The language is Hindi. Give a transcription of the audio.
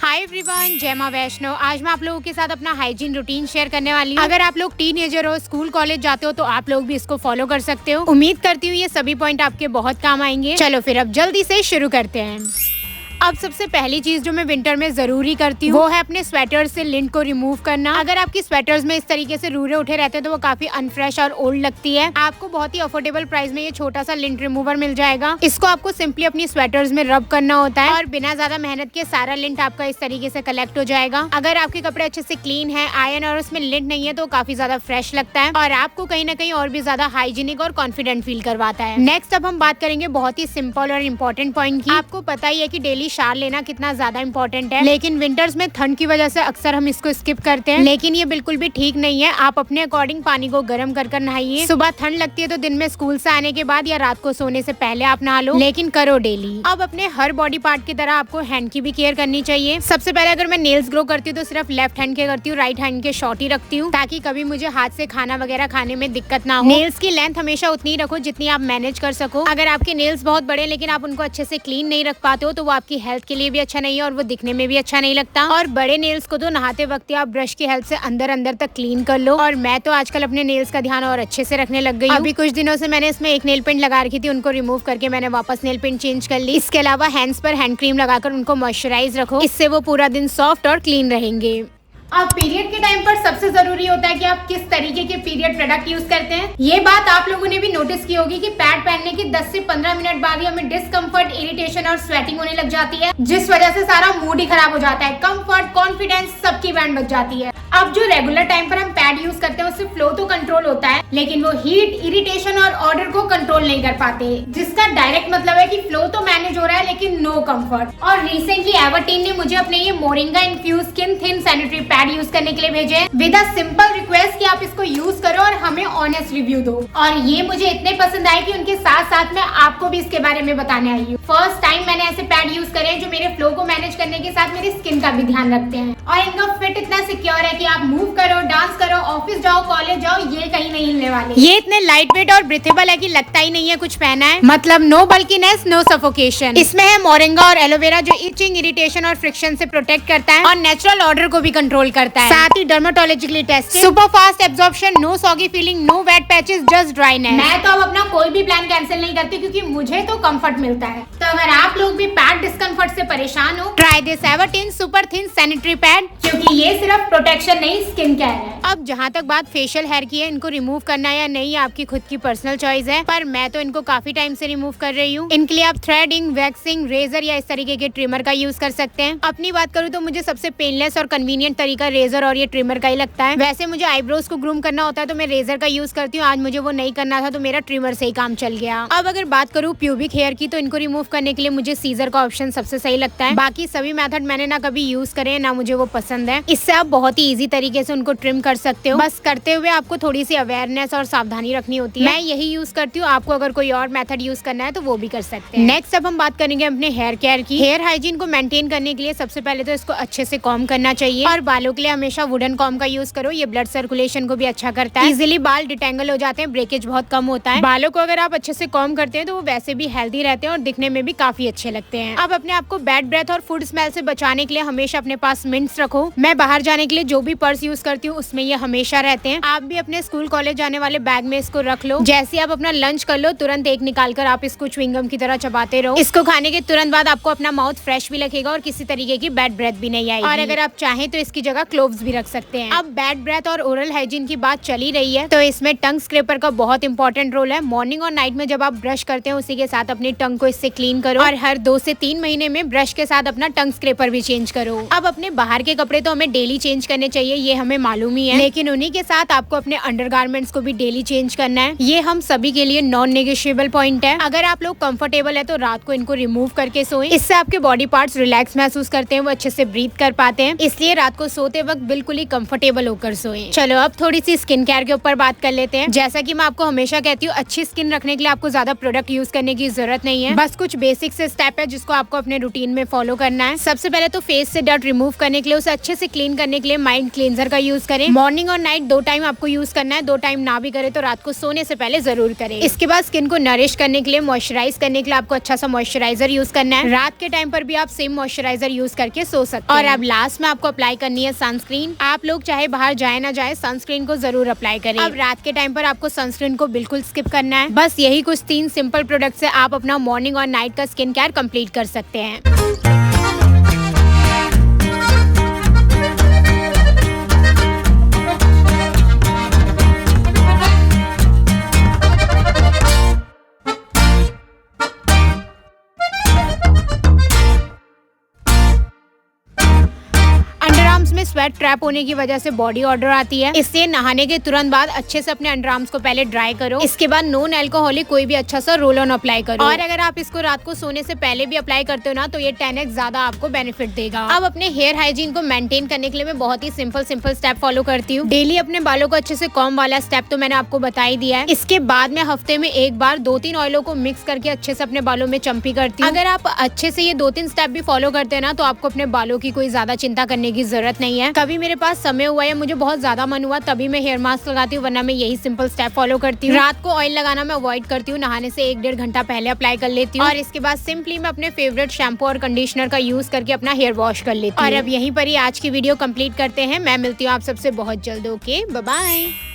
हाय एवरीवन, जय मां वैष्णो। आज मैं आप लोगों के साथ अपना हाइजीन रूटीन शेयर करने वाली हूँ। अगर आप लोग टीनेजर हो, स्कूल कॉलेज जाते हो तो आप लोग भी इसको फॉलो कर सकते हो। उम्मीद करती हूँ ये सभी पॉइंट आपके बहुत काम आएंगे। चलो फिर अब जल्दी से शुरू करते हैं। अब सबसे पहली चीज जो मैं विंटर में जरूरी करती हूँ वो है अपने स्वेटर से लिंट को रिमूव करना। अगर आपकी स्वेटर्स में इस तरीके से रूरे उठे रहते हैं तो वो काफी अनफ्रेश और ओल्ड लगती है। आपको बहुत ही अफोर्डेबल प्राइस में ये छोटा सा लिंट रिमूवर मिल जाएगा। इसको आपको सिंपली अपनी स्वेटर्स में रब करना होता है और बिना ज्यादा मेहनत के सारा लिंट आपका इस तरीके से कलेक्ट हो जाएगा। अगर आपके कपड़े अच्छे से क्लीन है, आयरन और उसमें लिंट नहीं है तो काफी ज्यादा फ्रेश लगता है और आपको कहीं ना कहीं और भी ज्यादा हाइजीनिक और कॉन्फिडेंट फील करवाता है। नेक्स्ट अब हम बात करेंगे बहुत ही सिंपल और इम्पोर्टेंट पॉइंट की। आपको पता ही है कि डेली शावर लेना कितना ज्यादा इम्पोर्टेंट है, लेकिन विंटर्स में ठंड की वजह से अक्सर हम इसको स्किप करते हैं। लेकिन ये बिल्कुल भी ठीक नहीं है। आप अपने अकॉर्डिंग पानी को गर्म कर नहाइए। सुबह ठंड लगती है तो दिन में स्कूल से आने के बाद या रात को सोने से पहले आप नहा लो, लेकिन करो डेली। अब अपने हर बॉडी पार्ट की तरह आपको हैंड की भी केयर करनी चाहिए। सबसे पहले अगर मैं नेल्स ग्रो करती हूँ तो सिर्फ लेफ्ट हैंड के करती हूँ, राइट हैंड के शॉर्ट ही रखती हूँ ताकि कभी मुझे हाथ से खाना वगैरह खाने में दिक्कत ना हो। नेल्स की लेंथ हमेशा उतनी रखो जितनी आप मैनेज कर सको। अगर आपके नेल्स बहुत बड़े लेकिन आप उनको अच्छे से क्लीन नहीं रख पाते हो तो वो आपकी हेल्थ के लिए भी अच्छा नहीं है और वो दिखने में भी अच्छा नहीं लगता। और बड़े नेल्स को तो नहाते वक्त आप ब्रश की हेल्प से अंदर अंदर तक क्लीन कर लो। और मैं तो आजकल अपने नेल्स का ध्यान और अच्छे से रखने लग गई हूँ। अभी कुछ दिनों से मैंने इसमें एक नेल पेंट लगा रखी थी, उनको रिमूव करके मैंने वापस नेल पेंट चेंज कर ली। इसके अलावा हैंड्स पर हैंड क्रीम लगाकर उनको मॉइस्चराइज रखो, इससे वो पूरा दिन सॉफ्ट और क्लीन रहेंगे। अब पीरियड के टाइम पर सबसे जरूरी होता है कि आप किस तरीके के पीरियड प्रोडक्ट यूज करते हैं। ये बात आप लोगों ने भी नोटिस की होगी कि पैड पहनने के 10 से 15 मिनट बाद ही हमें डिस्कम्फर्ट, इरिटेशन और स्वेटिंग होने लग जाती है, जिस वजह से सारा मूड ही खराब हो जाता है। कंफर्ट, कॉन्फिडेंस सबकी बैंड बच जाती है। अब जो रेगुलर टाइम पर हम पैड यूज करते हैं उससे फ्लो तो कंट्रोल होता है, लेकिन वो हीट, इरिटेशन और ऑर्डर को कंट्रोल नहीं कर पाते, जिसका डायरेक्ट मतलब है कि फ्लो तो मैनेज हो रहा है लेकिन नो कंफर्ट। और रिसेंटली एवर्टीन ने मुझे अपने ये moringa infused skin thin sanitary pad use करने के लिए भेजे विद अ सिंपल रिक्वेस्ट कि आप इसको यूज करो और हमें ऑनेस्ट रिव्यू दो। और ये मुझे इतने पसंद आए कि उनके साथ साथ मैं आपको भी इसके बारे में बताने आई हूँ। फर्स्ट टाइम मैंने ऐसे पैड यूज करे जो मेरे फ्लो को मैनेज करने के साथ मेरी स्किन का भी ध्यान रखते हैं। और इनका फिट इतना सिक्योर है कि आप मूव करो, डांस करो, ऑफिस जाओ, कॉलेज जाओ, ये कहीं नहीं हिलने वाले। ये इतने लाइट वेट और ब्रीथेबल है कि लगता ही नहीं है कुछ पहना है। मतलब नो बल्कीनेस, नो सफोकेशन। इसमें है मोरिंगा और एलोवेरा जो इचिंग, इरिटेशन और फ्रिक्शन से प्रोटेक्ट करता है और नेचुरल ऑर्डर को भी कंट्रोल करता है। साथ ही dermatologically tested, super fast absorption, no soggy feeling, no wet patches, just dryness. मैं तो अब अपना कोई भी प्लान कैंसिल नहीं करती क्योंकि मुझे तो कंफर्ट मिलता है। तो अगर आप लोग भी पैड डिस्कम्फर्ट से परेशान हो, try this Everteen super thin sanitary pad, क्योंकि ये सिर्फ प्रोटेक्शन नहीं, स्किन केयर है। अब जहाँ तक बात फेशियल हेयर की है, इनको रिमूव करना या नहीं आपकी खुद की पर्सनल चॉइस है, पर मैं तो इनको काफी टाइम से रिमूव कर रही हूँ। इनके लिए आप थ्रेडिंग, वैक्सिंग, रेजर या इस तरीके के ट्रिमर का यूज कर सकते हैं। अपनी बात करूँ तो मुझे सबसे पेनलेस और कन्वीनियंट तरीका रेजर और ये ट्रिमर का ही लगता है। वैसे मुझे आईब्रोज को ग्रूम करना होता है तो मैं रेजर का यूज करती हूँ। आज मुझे वो नहीं करना था तो मेरा ट्रिमर से ही काम चल गया। अब अगर बात करूँ प्यूबिक हेयर की तो इनको रिमूव करने के लिए मुझे सीजर का ऑप्शन सबसे सही लगता है। बाकी सभी मेथड मैंने ना कभी यूज करे ना मुझे वो पसंद है। इससे आप बहुत ही इजी तरीके से उनको ट्रिम कर सकते हो। बस करते हुए आपको थोड़ी सी अवेयरनेस और सावधानी रखनी होती है। मैं यही यूज करती हूँ। आपको अगर कोई और मेथड यूज करना है तो वो भी कर सकते हैं। नेक्स्ट अब हम बात करेंगे अपने हेयर केयर की। हेयर हाइजीन को मेंटेन करने के लिए सबसे पहले तो इसको अच्छे से कॉम्ब करना चाहिए और बालों के लिए हमेशा वुडन कॉम्ब का यूज करो। ये ब्लड सर्कुलेशन को भी अच्छा करता है। इजीली बाल डिटेंगल हो जाते हैं, ब्रेकेज बहुत कम होता है। बालों को अगर आप अच्छे से कॉम्ब करते हैं तो वो वैसे भी हेल्दी रहते हैं और दिखने में भी काफी अच्छे लगते हैं। अब अपने आप को बैड ब्रेथ और फूड स्मेल से बचाने के लिए हमेशा अपने पास मिंट्स रखो। मैं बाहर जाने के लिए जो भी पर्स यूज करती हूँ उसमें ये हमेशा रहते हैं। आप भी अपने स्कूल कॉलेज जाने वाले बैग में इसको रख लो। जैसे आप अपना लंच कर लो तुरंत एक निकाल कर आप इसको च्युइंगम की तरह चबाते रहो। इसको खाने के तुरंत बाद आपको अपना माउथ फ्रेश भी लगेगा और किसी तरीके की बैड ब्रेथ भी नहीं आएगी। और अगर आप चाहें तो इसकी जगह क्लोव्स भी रख सकते हैं। अब बैड ब्रेथ और ओरल हाइजीन की बात चली रही है तो इसमें टंग स्क्रैपर का बहुत इंपॉर्टेंट रोल है। मॉर्निंग और नाइट में जब आप ब्रश करते हैं उसी के साथ अपनी टंग को इससे क्लीन करो और हर 2 से 3 महीने में ब्रश के साथ अपना टंग स्क्रैपर भी चेंज करो। अब अपने बाहर के कपड़े तो हमें डेली चेंज करने चाहिए, ये हमें मालूम ही है, लेकिन उन्हीं के साथ आपको अपने अंडरगारमेंट्स को भी डेली चेंज करना है। ये हम सभी के लिए नॉन नेगोशिएबल पॉइंट है। अगर आप लोग कंफर्टेबल है तो रात को इनको रिमूव करके सोएं। इससे आपके बॉडी पार्ट्स रिलैक्स महसूस करते हैं, वो अच्छे से ब्रीथ कर पाते हैं। इसलिए रात को सोते वक्त बिल्कुल ही कंफर्टेबल होकर सोएं। चलो अब थोड़ी सी स्किन केयर के ऊपर बात कर लेते हैं। जैसा कि मैं आपको हमेशा कहती हूँ, अच्छी स्किन रखने के लिए आपको ज्यादा प्रोडक्ट यूज करने की जरूरत नहीं है। बस कुछ बेसिक से स्टेप है जिसको आपको अपने रूटीन में फॉलो करना है। सबसे पहले तो फेस से डर्ट रिमूव करने के लिए, उसे अच्छे से क्लीन करने के लिए माइंड क्लींजर का यूज करें। मॉर्निंग और नाइट 2 टाइम आपको यूज करना है। 2 टाइम ना भी करे तो रात को सोने से पहले जरूर करें। इसके बाद स्किन को नरिश करने के लिए, मॉइस्चराइज करने के लिए आपको अच्छा सा मॉइस्चराइजर यूज करना है। रात के टाइम पर भी आप सेम मॉइस्चराइजर यूज करके सो सकते हैं। और अब लास्ट में आपको अप्लाई करनी है सनस्क्रीन। आप लोग चाहे बाहर जाए ना जाए, सनस्क्रीन को जरूर अप्लाई करें। अब रात के टाइम पर आपको सनस्क्रीन को बिल्कुल स्किप करना है। बस यही कुछ 3 सिंपल प्रोडक्ट से आप अपना मॉर्निंग और नाइट का स्किन केयर कंप्लीट कर सकते हैं। में स्वेट ट्रैप होने की वजह से बॉडी ऑर्डर आती है। इससे नहाने के तुरंत बाद अच्छे से अपने अंडरआर्म्स को पहले ड्राई करो। इसके बाद नॉन अल्कोहलिक कोई भी अच्छा सा रोल ऑन अप्लाई करो। और अगर आप इसको रात को सोने से पहले भी अप्लाई करते हो ना, तो ये 10x ज्यादा आपको बेनिफिट देगा। अब अपने हेयर हाइजीन को मेंटेन करने के लिए मैं बहुत ही सिंपल स्टेप फॉलो करती हूँ। डेली अपने बालों को अच्छे से कॉम्ब वाला स्टेप तो मैंने आपको बता ही दिया है। इसके बाद में हफ्ते में एक बार 2-3 ऑयलों को मिक्स करके अच्छे से अपने बालों में चम्पी करती हूँ। अगर आप अच्छे से ये 2-3 स्टेप भी फॉलो करते हैं ना, तो आपको अपने बालों की कोई ज्यादा चिंता करने की जरूरत नहीं है। कभी मेरे पास समय हुआ या मुझे बहुत ज्यादा मन हुआ तभी मैं हेयर मास्क लगाती हूँ, वरना मैं यही सिंपल स्टेप फॉलो करती हूँ। रात को ऑयल लगाना मैं अवॉइड करती हूँ। नहाने से 1-1.5 घंटा पहले अप्लाई कर लेती हूँ। और इसके बाद सिंपली मैं अपने फेवरेट शैम्पू और कंडीशनर का यूज करके अपना हेयर वॉश कर लेती हूँ। और अब यहीं पर ही आज की वीडियो कंप्लीट करते हैं। मैं मिलती हूँ आप सबसे बहुत जल्द। Okay, bye bye.